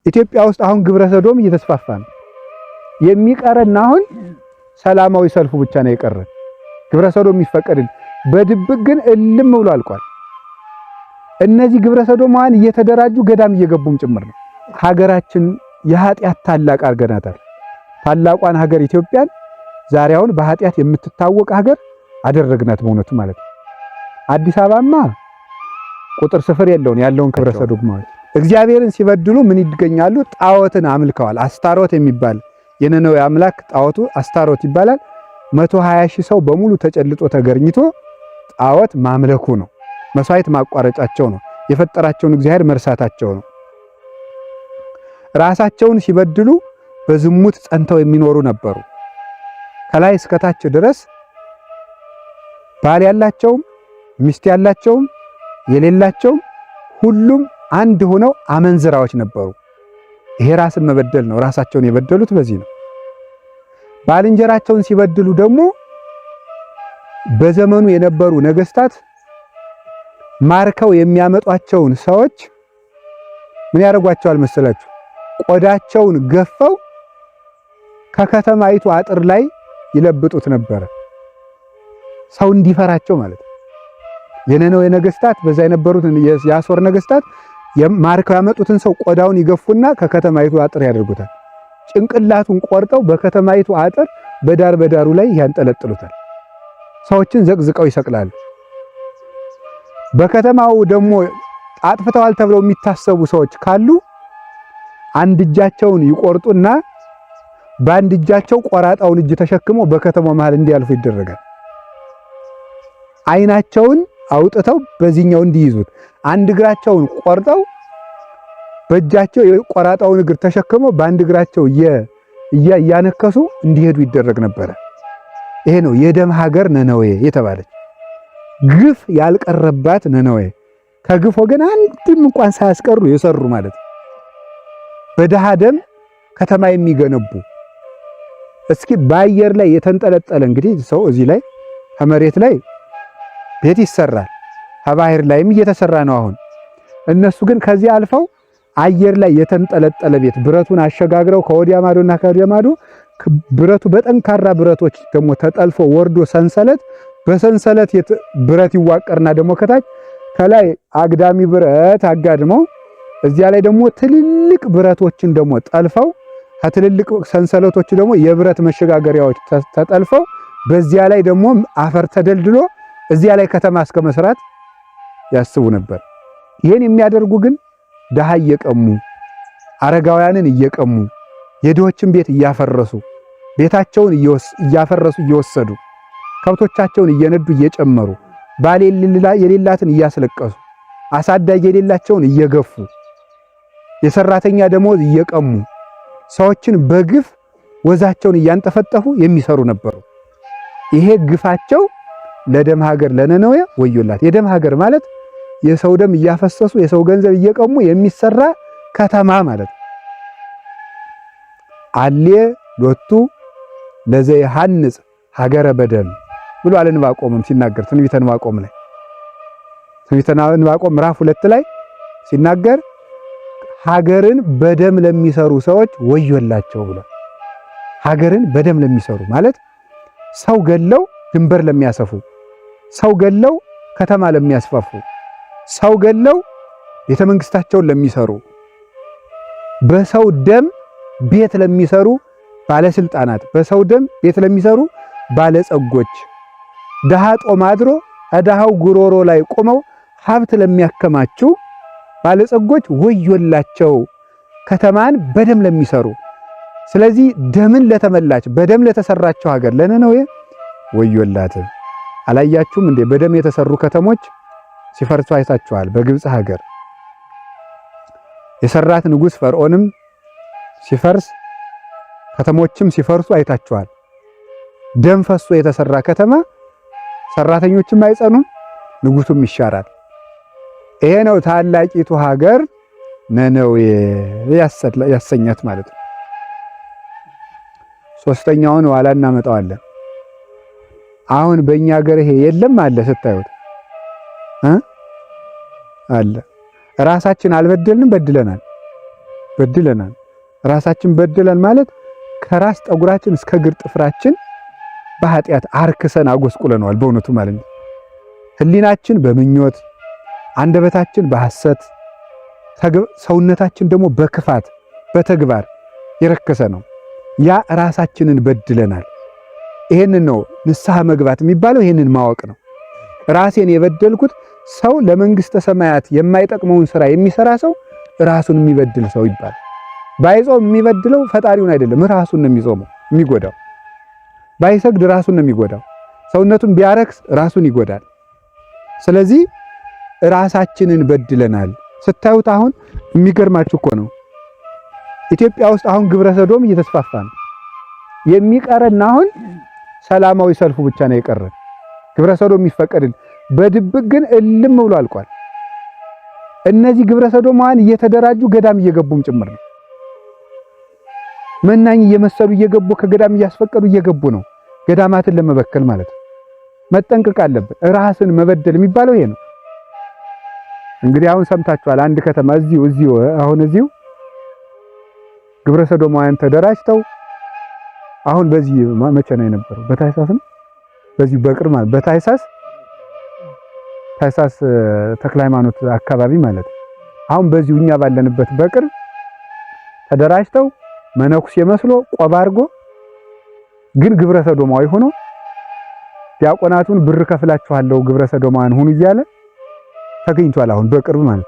ኢትዮጵያ ውስጥ አሁን ግብረ ሰዶም እየተስፋፋ ነው። የሚቀረን አሁን ሰላማዊ ሰልፉ ብቻ ነው የቀረን። ግብረ ሰዶም የሚፈቀድን በድብቅ ግን እልም ብሎ አልቋል። እነዚህ ግብረ ሰዶማውያን እየተደራጁ ገዳም እየገቡም ጭምር ነው። ሀገራችን የኃጢአት ታላቅ አድርገናታል። ታላቋን ሀገር ኢትዮጵያን ዛሬውን በኃጢአት የምትታወቅ ሀገር አደረግናት በእውነቱ ማለት ነው። አዲስ አበባማ ቁጥር ስፍር የለውን ያለውን ግብረ ሰዶማውያን እግዚአብሔርን ሲበድሉ ምን ይገኛሉ? ጣዖትን አምልከዋል። አስታሮት የሚባል የነነዌ አምላክ ጣዖቱ አስታሮት ይባላል። 120 ሺህ ሰው በሙሉ ተጨልጦ ተገርኝቶ ጣዖት ማምለኩ ነው። መስዋዕት ማቋረጫቸው ነው። የፈጠራቸውን እግዚአብሔር መርሳታቸው ነው። ራሳቸውን ሲበድሉ በዝሙት ጸንተው የሚኖሩ ነበሩ። ከላይ እስከታች ድረስ ባል ያላቸውም ሚስት ያላቸውም የሌላቸውም ሁሉም አንድ ሆነው አመንዝራዎች ነበሩ። ይሄ ራስን መበደል ነው። ራሳቸውን የበደሉት በዚህ ነው። ባልንጀራቸውን ሲበድሉ ደግሞ በዘመኑ የነበሩ ነገስታት ማርከው የሚያመጧቸውን ሰዎች ምን ያደርጓቸዋል መሰላችሁ? ቆዳቸውን ገፈው ከከተማይቱ አጥር ላይ ይለብጡት ነበረ። ሰው እንዲፈራቸው ማለት ነው። የነነዌ ነገስታት በዛ የነበሩት የአሦር ነገስታት ማርከው ያመጡትን ሰው ቆዳውን ይገፉና ከከተማይቱ አጥር ያደርጉታል። ጭንቅላቱን ቆርጠው በከተማይቱ አጥር በዳሩ ላይ ያንጠለጥሉታል። ሰዎችን ዘቅዝቀው ይሰቅላሉ። በከተማው ደግሞ አጥፍተዋል ተብለው የሚታሰቡ ሰዎች ካሉ አንድ እጃቸውን ይቆርጡና በአንድ እጃቸው ቆራጣውን እጅ ተሸክመው በከተማው መሃል እንዲያልፉ ይደረጋል። አይናቸውን አውጥተው በዚህኛው እንዲይዙት አንድ እግራቸውን ቆርጠው በእጃቸው የቆራጣውን እግር ተሸክመው በአንድ እግራቸው እያነከሱ እንዲሄዱ ይደረግ ነበር። ይሄ ነው የደም ሀገር ነነዌ የተባለች ግፍ ያልቀረባት ነነዌ። ከግፍ ወገን አንድም እንኳን ሳያስቀሩ የሰሩ ማለት ነው። በደሃ ደም ከተማ የሚገነቡ እስኪ በአየር ላይ የተንጠለጠለ እንግዲህ ሰው እዚህ ላይ ከመሬት ላይ ቤት ይሰራል። ከባህር ላይም እየተሰራ ነው አሁን። እነሱ ግን ከዚህ አልፈው አየር ላይ የተንጠለጠለ ቤት ብረቱን አሸጋግረው ከወዲያ ማዶና ከወዲያ ማዶ ብረቱ በጠንካራ ብረቶች ደግሞ ተጠልፎ ወርዶ ሰንሰለት በሰንሰለት ብረት ይዋቀርና ደግሞ ከላይ አግዳሚ ብረት አጋድመው እዚያ ላይ ደግሞ ትልልቅ ብረቶችን ደግሞ ጠልፈው ከትልልቅ ሰንሰለቶች ደግሞ የብረት መሸጋገሪያዎች ተጠልፈው በዚያ ላይ ደግሞ አፈር ተደልድሎ እዚያ ላይ ከተማ እስከ መስራት ያስቡ ነበር። ይሄን የሚያደርጉ ግን ደሃ እየቀሙ አረጋውያንን እየቀሙ የድሆችን ቤት እያፈረሱ ቤታቸውን እያፈረሱ እየወሰዱ ከብቶቻቸውን እየነዱ እየጨመሩ ባል የሌላትን እያስለቀሱ አሳዳጊ የሌላቸውን እየገፉ የሰራተኛ ደሞዝ እየቀሙ ሰዎችን በግፍ ወዛቸውን እያንጠፈጠፉ የሚሰሩ ነበሩ። ይሄ ግፋቸው ለደም ሀገር ለነነዌ ወዮላት። የደም ሀገር ማለት የሰው ደም እያፈሰሱ የሰው ገንዘብ እየቀሙ የሚሰራ ከተማ ማለት ነው። አሌ ሎቱ ለዘይሐንጽ ሀገረ በደም ብሎ ዕንባቆምም ሲናገር ትንቢተ ዕንባቆም ላይ ትንቢተ ዕንባቆም ምዕራፍ 2 ላይ ሲናገር ሀገርን በደም ለሚሰሩ ሰዎች ወዮላቸው ብሎ ሀገርን በደም ለሚሰሩ ማለት ሰው ገለው ድንበር ለሚያሰፉ፣ ሰው ገለው ከተማ ለሚያስፋፉ፣ ሰው ገለው ቤተ መንግስታቸውን ለሚሰሩ፣ በሰው ደም ቤት ለሚሰሩ ባለስልጣናት፣ በሰው ደም ቤት ለሚሰሩ ባለጸጎች፣ ደሃ ጦም አድሮ ደሃው ጉሮሮ ላይ ቆመው ሀብት ለሚያከማቹ ባለጸጎች ወዮላቸው ከተማን በደም ለሚሰሩ። ስለዚህ ደምን ለተመላች በደም ለተሰራቸው ሀገር ለነነዌ ወዮላት። አላያችሁም እንዴ? በደም የተሰሩ ከተሞች ሲፈርሱ አይታችኋል። በግብጽ ሀገር የሰራት ንጉስ ፈርዖንም ሲፈርስ ከተሞችም ሲፈርሱ አይታችኋል። ደም ፈሶ የተሰራ ከተማ ሰራተኞችም አይጸኑም፣ ንጉሱም ይሻራል። ይሄ ነው ታላቂቱ ሀገር ነነዌ ያሰኛት ማለት ነው። ሶስተኛውን ኋላ እናመጣዋለን። አሁን በእኛ ሀገር ይሄ የለም አለ ስታዩት አለ። ራሳችን አልበደልንም፣ በድለናል። በድለናል። ራሳችን በድለን ማለት ከራስ ጠጉራችን እስከ እግር ጥፍራችን በኃጢአት አርክሰን አጎስቁለነዋል በእውነቱ ማለት ነው። ህሊናችን በምኞት፣ አንደበታችን በሐሰት፣ ሰውነታችን ደግሞ በክፋት በተግባር የረከሰ ነው። ያ ራሳችንን በድለናል። ይሄንን ነው ንስሐ መግባት የሚባለው። ይሄንን ማወቅ ነው። ራሴን የበደልኩት ሰው ለመንግስተ ሰማያት የማይጠቅመውን ስራ የሚሰራ ሰው ራሱን የሚበድል ሰው ይባላል። ባይጾም የሚበድለው ፈጣሪውን አይደለም፣ ራሱን ነው የሚጎዳው። ባይሰግድ ራሱን ነው የሚጎዳው። ሰውነቱን ቢያረክስ ራሱን ይጎዳል። ስለዚህ ራሳችንን በድለናል። ስታዩት አሁን የሚገርማችሁ እኮ ነው ኢትዮጵያ ውስጥ አሁን ግብረ ሰዶም እየተስፋፋ ነው። የሚቀረን አሁን ሰላማዊ ሰልፉ ብቻ ነው የቀረን። ግብረ ሰዶም ይፈቀድል፣ በድብቅ ግን እልም ብሎ አልቋል። እነዚህ ግብረ ሰዶማውያን እየተደራጁ ገዳም እየገቡም ጭምር ነው። መናኝ እየመሰሉ እየገቡ ከገዳም እያስፈቀዱ እየገቡ ነው። ገዳማትን ለመበከል ማለት ነው። መጠንቀቅ አለብን። ራስን መበደል የሚባለው ይሄ ነው። እንግዲህ አሁን ሰምታችኋል። አንድ ከተማ እዚሁ ግብረ ሰዶማውያን ተደራጅተው አሁን በዚህ መቼ ነው የነበረው? በታይሳስ ነው። በዚህ በቅርብ ማለት በታይሳስ ተክለ ሃይማኖት አካባቢ ማለት ነው። አሁን በዚሁ እኛ ባለንበት በቅርብ ተደራጅተው መነኩሴ መስሎ ቆብ አድርጎ ግን ግብረ ሰዶማዊ ሆኖ ዲያቆናቱን ብር ከፍላችኋለሁ ግብረ ሰዶማውያን ሁኑ እያለ ተገኝቷል። አሁን በቅርብ ማለት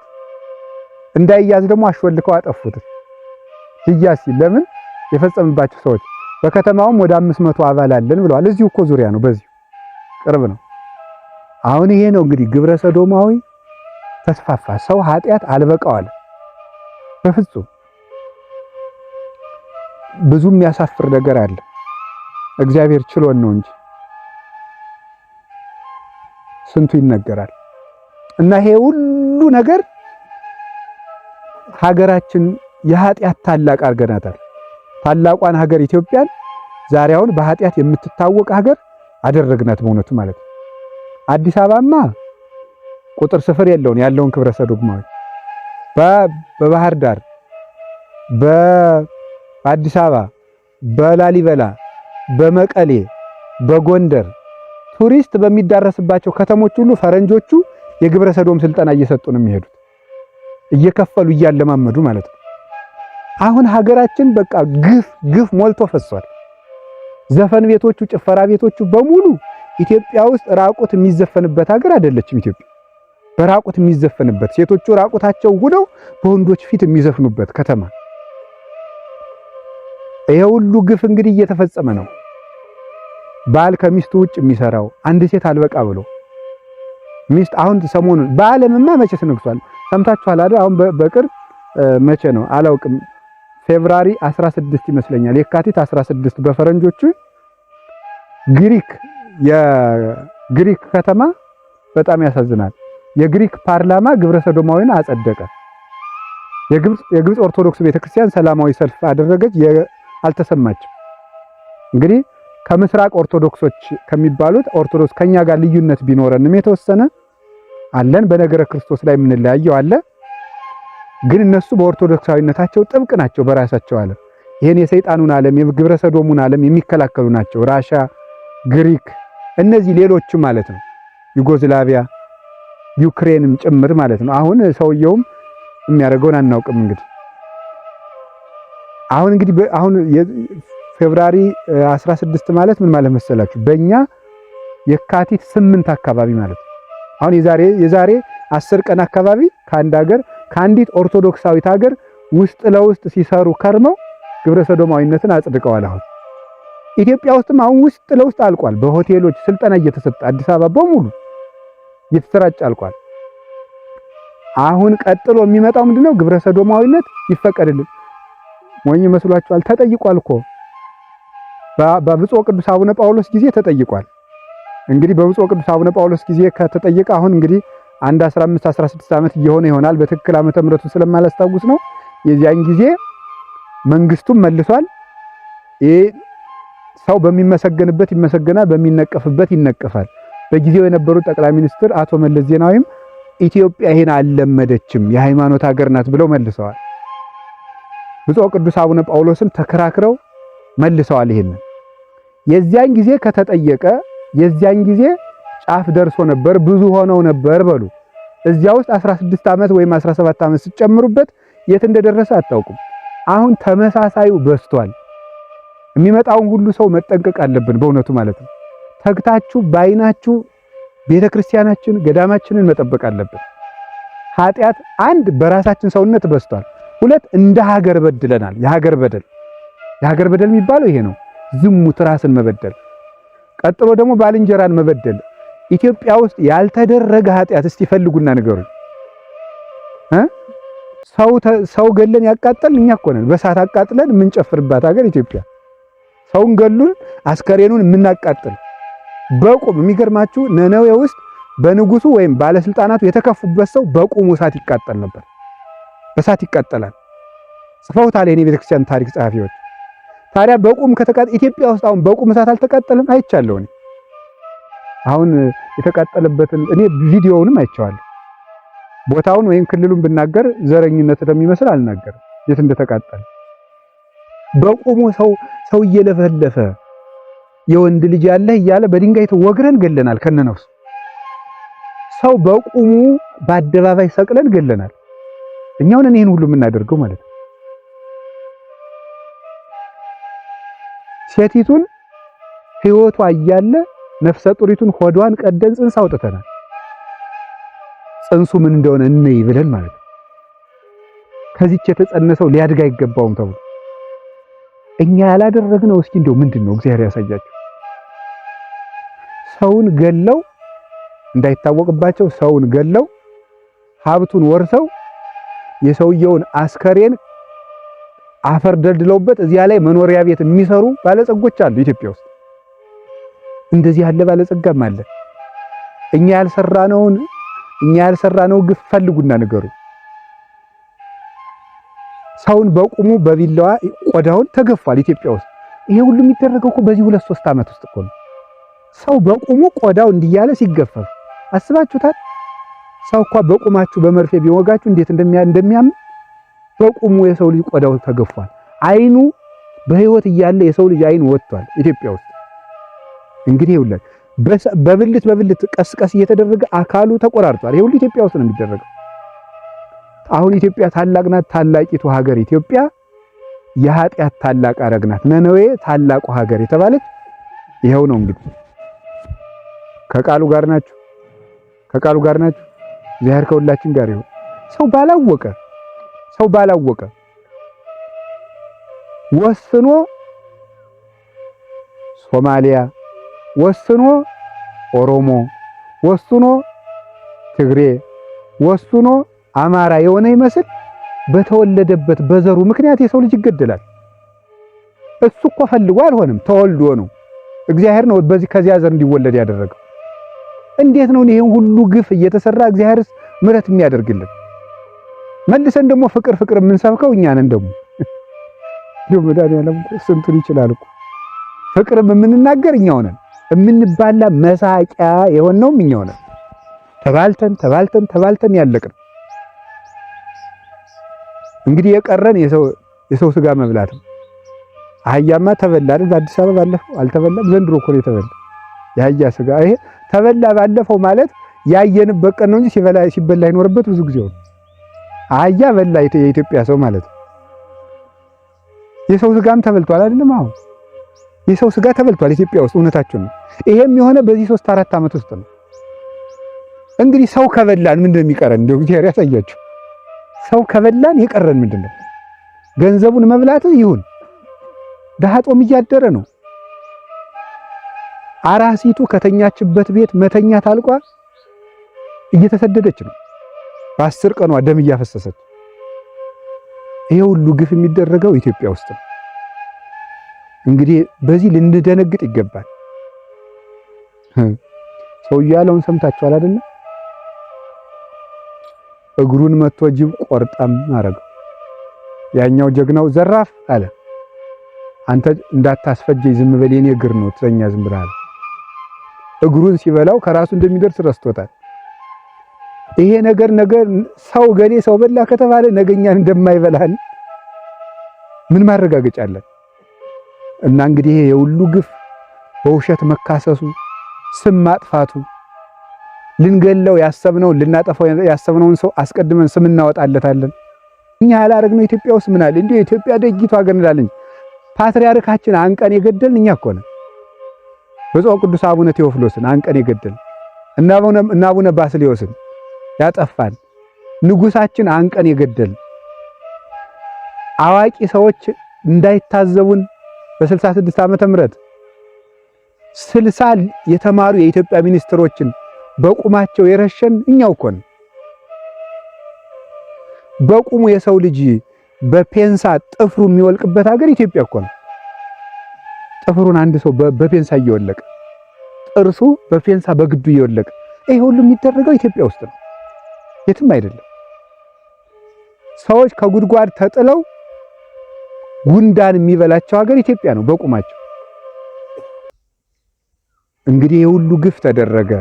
እንዳይያዝ ደግሞ አሽወልከው አጠፉት። ይያዝ ለምን የፈጸምባቸው ሰዎች በከተማውም ወደ 500 አባል አለን ብለዋል። እዚሁ እኮ ዙሪያ ነው፣ በዚሁ ቅርብ ነው። አሁን ይሄ ነው እንግዲህ ግብረ ሰዶማዊ ተስፋፋ። ሰው ኃጢአት አልበቃዋል በፍጹም። ብዙ የሚያሳፍር ነገር አለ። እግዚአብሔር ችሎን ነው እንጂ ስንቱ ይነገራል። እና ይሄ ሁሉ ነገር ሀገራችን የኃጢአት ታላቅ አድርገናታል። ታላቋን ሀገር ኢትዮጵያን ዛሬ አሁን በኃጢአት የምትታወቅ ሀገር አደረግናት በእውነቱ ማለት ነው። አዲስ አበባማ ቁጥር ስፍር የለውን ያለውን ግብረ ሰዶማዊ በባህር ዳር፣ በአዲስ አበባ፣ በላሊበላ፣ በመቀሌ፣ በጎንደር ቱሪስት በሚዳረስባቸው ከተሞች ሁሉ ፈረንጆቹ የግብረ ሰዶም ስልጠና እየሰጡ ነው የሚሄዱት፣ እየከፈሉ እያለማመዱ ማለት ነው። አሁን ሀገራችን በቃ ግፍ ሞልቶ ፈሷል። ዘፈን ቤቶቹ፣ ጭፈራ ቤቶቹ በሙሉ ኢትዮጵያ ውስጥ ራቁት የሚዘፈንበት ሀገር አይደለችም። ኢትዮጵያ በራቁት የሚዘፈንበት፣ ሴቶቹ ራቁታቸው ሆነው በወንዶች ፊት የሚዘፍኑበት ከተማ። ይሄ ሁሉ ግፍ እንግዲህ እየተፈጸመ ነው። ባል ከሚስቱ ውጭ የሚሰራው አንድ ሴት አልበቃ ብሎ ሚስት አሁን ሰሞኑን በዓለምማ መቼ ተነግሷል ሰምታችኋል አይደል? አሁን በቅርብ መቼ ነው አላውቅም፣ ፌብራሪ 16 ይመስለኛል፣ የካቲት 16 በፈረንጆቹ የግሪክ ከተማ በጣም ያሳዝናል። የግሪክ ፓርላማ ግብረ ሰዶማዊን አጸደቀ። የግብጽ ኦርቶዶክስ ቤተክርስቲያን ሰላማዊ ሰልፍ አደረገች፣ አልተሰማችም። እንግዲህ ከምስራቅ ኦርቶዶክሶች ከሚባሉት ኦርቶዶክስ ከኛ ጋር ልዩነት ቢኖረንም የተወሰነ አለን፣ በነገረ ክርስቶስ ላይ የምንለያየው አለ። ግን እነሱ በኦርቶዶክሳዊነታቸው ጥብቅ ናቸው በራሳቸው ዓለም። ይሄን የሰይጣኑን ዓለም የግብረ ሰዶሙን ዓለም የሚከላከሉ ናቸው። ራሻ፣ ግሪክ፣ እነዚህ ሌሎቹ ማለት ነው፣ ዩጎዝላቪያ፣ ዩክሬንም ጭምር ማለት ነው። አሁን ሰውየውም የሚያደርገውን አናውቅም። እንግዲህ አሁን ፌብራሪ 16 ማለት ምን ማለት መሰላችሁ? በእኛ የካቲት 8 አካባቢ ማለት ነው። አሁን የዛሬ 10 ቀን አካባቢ ከአንድ ሀገር ከአንዲት ኦርቶዶክሳዊት ሀገር ውስጥ ለውስጥ ሲሰሩ ከርመው ግብረ ሰዶማዊነትን አጽድቀዋል። አሁን ኢትዮጵያ ውስጥም አሁን ውስጥ ለውስጥ አልቋል። በሆቴሎች ስልጠና እየተሰጠ አዲስ አበባ በሙሉ እየተሰራጨ አልቋል። አሁን ቀጥሎ የሚመጣው ምንድነው? ግብረ ሰዶማዊነት ይፈቀድልን። ሞኝ መስሏችኋል? ተጠይቋል እኮ በብፁዕ ቅዱስ አቡነ ጳውሎስ ጊዜ ተጠይቋል። እንግዲህ በብፁዕ ቅዱስ አቡነ ጳውሎስ ጊዜ ከተጠየቀ አሁን እንግዲህ አንድ 15 16 ዓመት እየሆነ ይሆናል። በትክክል ዓመተ ምሕረቱ ስለማላስታውስ ነው። የዚያን ጊዜ መንግስቱም መልሷል። ሰው በሚመሰገንበት ይመሰገናል፣ በሚነቀፍበት ይነቀፋል። በጊዜው የነበሩት ጠቅላይ ሚኒስትር አቶ መለስ ዜናዊም ኢትዮጵያ ይሄን አልለመደችም፣ የሃይማኖት ሀገር ናት ብለው መልሰዋል። ብፁዕ ቅዱስ አቡነ ጳውሎስም ተከራክረው መልሰዋል። ይሄንን የዚያን ጊዜ ከተጠየቀ የዚያን ጊዜ ጫፍ ደርሶ ነበር፣ ብዙ ሆነው ነበር በሉ። እዚያ ውስጥ 16 ዓመት ወይም 17 ዓመት ሲጨምሩበት የት እንደደረሰ አታውቁም። አሁን ተመሳሳዩ በስቷል። የሚመጣውን ሁሉ ሰው መጠንቀቅ አለብን በእውነቱ ማለት ነው። ተግታችሁ ባይናችሁ ቤተክርስቲያናችን ገዳማችንን መጠበቅ አለብን። ኃጢአት አንድ በራሳችን ሰውነት በስቷል። ሁለት እንደ ሀገር በድለናል። የሀገር በደል የሚባለው ይሄ ነው። ዝሙት፣ ራስን መበደል፣ ቀጥሎ ደግሞ ባልንጀራን መበደል። ኢትዮጵያ ውስጥ ያልተደረገ ኃጢአት እስቲ ፈልጉና ንገሩኝ። ሰው ገለን ያቃጠልን እኛ እኮ ነን። በሳት አቃጥለን የምንጨፍርባት ሀገር ኢትዮጵያ። ሰውን ገሉን አስከሬኑን የምናቃጥል በቁም። የሚገርማችሁ ነነዌ ውስጥ በንጉሱ ወይም ባለስልጣናቱ የተከፉበት ሰው በቁሙ እሳት ይቃጠል ነበር። በሳት ይቃጠላል። ጽፈውታል የኔ ቤተክርስቲያን ታሪክ ጸሐፊዎች። ታዲያ በቁም ኢትዮጵያ ውስጥ አሁን በቁም እሳት አልተቃጠለም? አይቻለሁ እኔ። አሁን የተቃጠለበትን እኔ ቪዲዮውንም አይቼዋለሁ። ቦታውን ወይም ክልሉን ብናገር ዘረኝነት እንደሚመስል አልናገርም፣ የት እንደተቃጠለ። በቁሙ ሰው እየለፈለፈ የወንድ ልጅ ያለህ እያለ በድንጋይ ተወግረን ገለናል ከነነፍሱ። ሰው በቁሙ በአደባባይ ሰቅለን ገለናል። እኛው ነን ይሄን ሁሉ የምናደርገው ማለት ነው። ሴቲቱን ሕይወቷ እያለ ነፍሰ ጡሪቱን ሆዷን ቀደን ጽንስ አውጥተናል። ጽንሱ ምን እንደሆነ እንይ ብለን ማለት ነው። ከዚች የተጸነሰው ሊያድግ አይገባውም ተብሎ እኛ ያላደረግነው እስኪ እንደው ምንድነው? እግዚአብሔር ያሳያችሁ። ሰውን ገለው እንዳይታወቅባቸው ሰውን ገለው ሀብቱን ወርሰው የሰውየውን አስከሬን አፈር ደልድለውበት እዚያ ላይ መኖሪያ ቤት የሚሰሩ ባለጸጎች አሉ ኢትዮጵያ ውስጥ። እንደዚህ ያለ ባለጸጋም አለ። እኛ ያልሰራነው ግፍ ፈልጉና ንገሩ። ሰውን በቁሙ በቢላዋ ቆዳውን ተገፏል ኢትዮጵያ ውስጥ። ይሄ ሁሉ የሚደረገው እኮ በዚህ 2-3 ዓመት ውስጥ እኮ ነው። ሰው በቁሙ ቆዳው እንዲያለ ሲገፈፍ አስባችሁታል? ሰው እኮ በቁማችሁ በመርፌ ቢወጋችሁ እንዴት እንደሚያም በቁሙ የሰው ልጅ ቆዳው ተገፏል። አይኑ በህይወት እያለ የሰው ልጅ አይኑ ወጥቷል ኢትዮጵያ ውስጥ። እንግዲህ ይኸውልህ በብልት ቀስቀስ እየተደረገ አካሉ ተቆራርጧል። ይሄ ሁሉ ኢትዮጵያ ውስጥ ነው የሚደረገው። አሁን ኢትዮጵያ ታላቅ ናት። ታላቂቱ ሀገር ኢትዮጵያ የኃጢአት ታላቅ አረግ ናት። ነነዌ ታላቁ ሀገር የተባለች ይሄው ነው። እንግዲህ ከቃሉ ጋር ናችሁ። እግዚአብሔር ከሁላችን ጋር ይሁን። ሰው ባላወቀ ወስኖ ሶማሊያ፣ ወስኖ ኦሮሞ፣ ወስኖ ትግሬ፣ ወስኖ አማራ የሆነ ይመስል በተወለደበት በዘሩ ምክንያት የሰው ልጅ ይገደላል። እሱ እኮ ፈልጎ አልሆነም፣ ተወልዶ ነው። እግዚአብሔር ነው ከዚያ ዘር እንዲወለድ ያደረገው። እንዴት ነው ይሄን ሁሉ ግፍ እየተሰራ እግዚአብሔርስ ምሕረት የሚያደርግልን? መልሰን ደግሞ ፍቅር የምንሰብከው እኛ ነን። ደግሞ መድኃኒዓለም ስንቱን ይችላል እኮ ፍቅርም የምንናገር እኛው ነን። የምንባላ መሳቂያ የሆነውም እኛው ነን። ተባልተን ያለቅን። እንግዲህ የቀረን የሰው ስጋ መብላት ነው። አህያማ ተበላ አይደል? በአዲስ አበባ ባለፈው አልተበላም። ዘንድሮ እኮ ነው የተበላ የአህያ ስጋ። ይሄ ተበላ ባለፈው ማለት ያየንበት ቀን ነው እንጂ ሲበላ ይኖርበት ብዙ ጊዜ ነው። አህያ በላ የኢትዮጵያ ሰው ማለት ነው። የሰው ስጋም ተበልቷል አይደለም? አሁን የሰው ስጋ ተበልቷል ኢትዮጵያ ውስጥ። እውነታችሁን ነው። ይሄም የሆነ በዚህ 3-4 ዓመት ውስጥ ነው። እንግዲህ ሰው ከበላን ምንድነው የሚቀረን? እንደው እግዚአብሔር ያሳያችሁ። ሰው ከበላን የቀረን ምንድነው? ገንዘቡን መብላት ይሁን። ድሃ ጦም እያደረ ነው። አራሲቱ ከተኛችበት ቤት መተኛት አልቋ እየተሰደደች ነው። በ10 ቀኗ ደም እያፈሰሰች። ይሄ ሁሉ ግፍ የሚደረገው ኢትዮጵያ ውስጥ ነው። እንግዲህ በዚህ ልንደነግጥ ይገባል። ሰውዬው ያለውን ሰምታችኋል አይደል? እግሩን መቶ ጅብ ቆርጠም አረገው። ያኛው ጀግናው ዘራፍ አለ። አንተ እንዳታስፈጀኝ ዝም በል የኔ እግር ነው ትረኛ ዝም ብለህ አለ። እግሩን ሲበላው ከራሱ እንደሚደርስ ረስቶታል። ይሄ ነገር ሰው ገሌ ሰው በላ ከተባለ ነገኛን እንደማይበላን ምን ማረጋገጫ አለን? እና እንግዲህ ይሄ ሁሉ ግፍ በውሸት መካሰሱ፣ ስም ማጥፋቱ፣ ልንገለው ያሰብነውን ልናጠፋው ያሰብነውን ሰው አስቀድመን ስም እናወጣለታለን። እኛ ያላረግነው ኢትዮጵያ ውስጥ ምን አለ? እንዴ ኢትዮጵያ ደጊቱ ሀገር እንላለን። ፓትርያርካችን አንቀን የገደልን እኛ እኮ ነን። ብፁዕ ቅዱስ አቡነ ቴዎፍሎስን አንቀን የገደልን እና አቡነ ባስልዮስን ያጠፋን ንጉሳችን አንቀን የገደልን አዋቂ ሰዎች እንዳይታዘቡን በ66 ዓመተ ምህረት 60 የተማሩ የኢትዮጵያ ሚኒስትሮችን በቁማቸው የረሸን እኛው እኮ ነን። በቁሙ የሰው ልጅ በፔንሳ ጥፍሩ የሚወልቅበት ሀገር ኢትዮጵያ እኮ ነው። ጥፍሩን አንድ ሰው በፔንሳ እየወለቀ ጥርሱ በፔንሳ በግዱ እየወለቀ ይሄ ሁሉ የሚደረገው ኢትዮጵያ ውስጥ ነው፣ የትም አይደለም። ሰዎች ከጉድጓድ ተጥለው ጉንዳን የሚበላቸው ሀገር ኢትዮጵያ ነው በቁማቸው። እንግዲህ ይሄ ሁሉ ግፍ ተደረገ።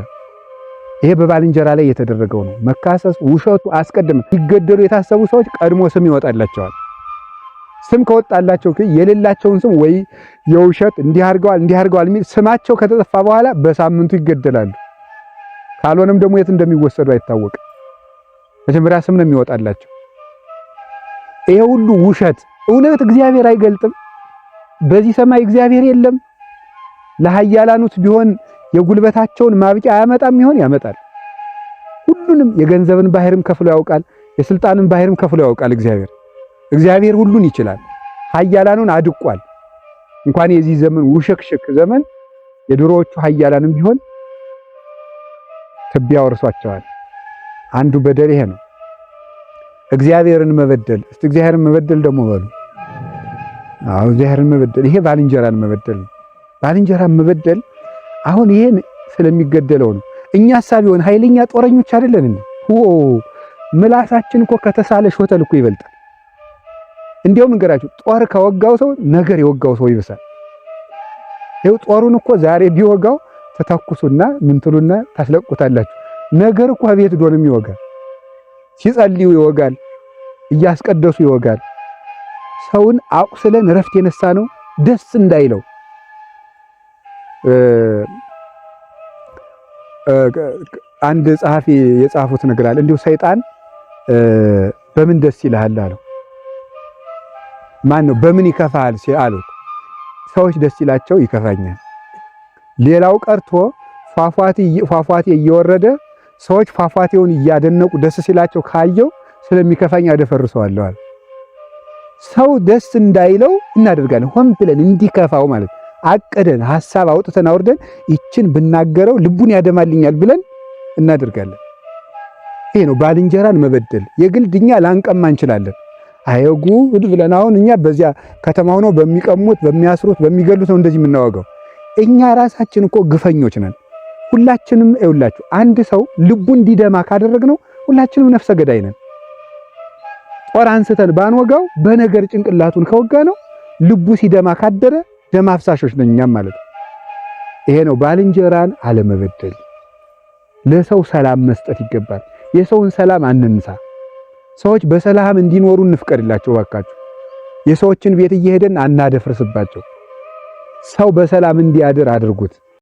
ይሄ በባልንጀራ ላይ የተደረገው ነው። መካሰስ፣ ውሸቱ አስቀድመው ይገደሉ የታሰቡ ሰዎች ቀድሞ ስም ይወጣላቸዋል። ስም ከወጣላቸው የሌላቸውን ስም ወይ የውሸት እንዲህ አድርገዋል የሚል ስማቸው ከተጠፋ በኋላ በሳምንቱ ይገደላሉ። ካልሆነም ደግሞ የት እንደሚወሰዱ አይታወቅም። መጀመሪያ ስም ነው የሚወጣላቸው። ይሄ ሁሉ ውሸት እውነት እግዚአብሔር አይገልጥም። በዚህ ሰማይ እግዚአብሔር የለም። ለኃያላኑት ቢሆን የጉልበታቸውን ማብቂያ አያመጣም ይሆን? ያመጣል። ሁሉንም የገንዘብን ባህርም ከፍሎ ያውቃል፣ የስልጣንን ባህርም ከፍሎ ያውቃል። እግዚአብሔር ሁሉን ይችላል። ኃያላኑን አድቋል። እንኳን የዚህ ዘመን ውሽክሽክ ዘመን የድሮዎቹ ኃያላንም ቢሆን ትቢያ ወርሷቸዋል። አንዱ በደል ይሄ ነው። እግዚአብሔርን መበደል። እስቲ እግዚአብሔርን መበደል ደግሞ በሉ። አዎ እግዚአብሔርን መበደል ይሄ ባልንጀራን መበደል ነው። ባልንጀራን መበደል አሁን ይሄን ስለሚገደለው ነው። እኛ ሐሳቢውን ኃይለኛ ጦረኞች አይደለን እንዴ? ምላሳችን እኮ ከተሳለ ሾተል እኮ ይበልጣል። እንዲያውም እንገራችሁ ጦር ከወጋው ሰው ነገር የወጋው ሰው ይብሳል። ይኸው ጦሩን እኮ ዛሬ ቢወጋው ተተኩሱና ምንትሉና ታስለቁታላችሁ። ነገር እኮ ቤት ዶንም ይወጋል። ሲጸልዩ ይወጋል፣ እያስቀደሱ ይወጋል። ሰውን አቁስለን ረፍት የነሳ ነው ደስ እንዳይለው አንድ ጸሐፊ የጻፉት ነገር አለ። እንዲሁ ሰይጣን በምን ደስ ይልሃል አለው። ማን ነው በምን ይከፋል አሉት። ሰዎች ደስ ይላቸው ይከፋኛል። ሌላው ቀርቶ ፏፏቴ እየወረደ ሰዎች ፏፏቴውን እያደነቁ ደስ ሲላቸው ካየው ስለሚከፋኝ አደፈርሰዋለሁ አለ። ሰው ደስ እንዳይለው እናደርጋለን፣ ሆን ብለን እንዲከፋው ማለት አቀደን ሐሳብ አውጥተን አውርደን ይችን ብናገረው ልቡን ያደማልኛል ብለን እናደርጋለን። ይሄ ነው ባልንጀራን መበደል። የግልድኛ ላንቀማ እንችላለን። አየጉ ብለን አሁን እኛ በዚያ ከተማው ነው በሚቀሙት በሚያስሩት በሚገሉት ነው እንደዚህ የምናወጋው። እኛ ራሳችን እኮ ግፈኞች ነን። ሁላችንም አይውላችሁ አንድ ሰው ልቡ እንዲደማ ካደረግነው ሁላችንም ነፍሰ ገዳይ ነን። ጦር አንስተን ባንወጋው በነገር ጭንቅላቱን ከወጋ ነው ልቡ ሲደማ ካደረ ደም አፍሳሾች ነን እኛም ማለት ነው። ይሄ ነው ባልንጀራን አለመበደል። ለሰው ሰላም መስጠት ይገባል። የሰውን ሰላም አንንሳ። ሰዎች በሰላም እንዲኖሩ እንፍቀድላቸው ባካችሁ። የሰዎችን ቤት እየሄደን አናደፍርስባቸው። ሰው በሰላም እንዲያድር አድርጉት።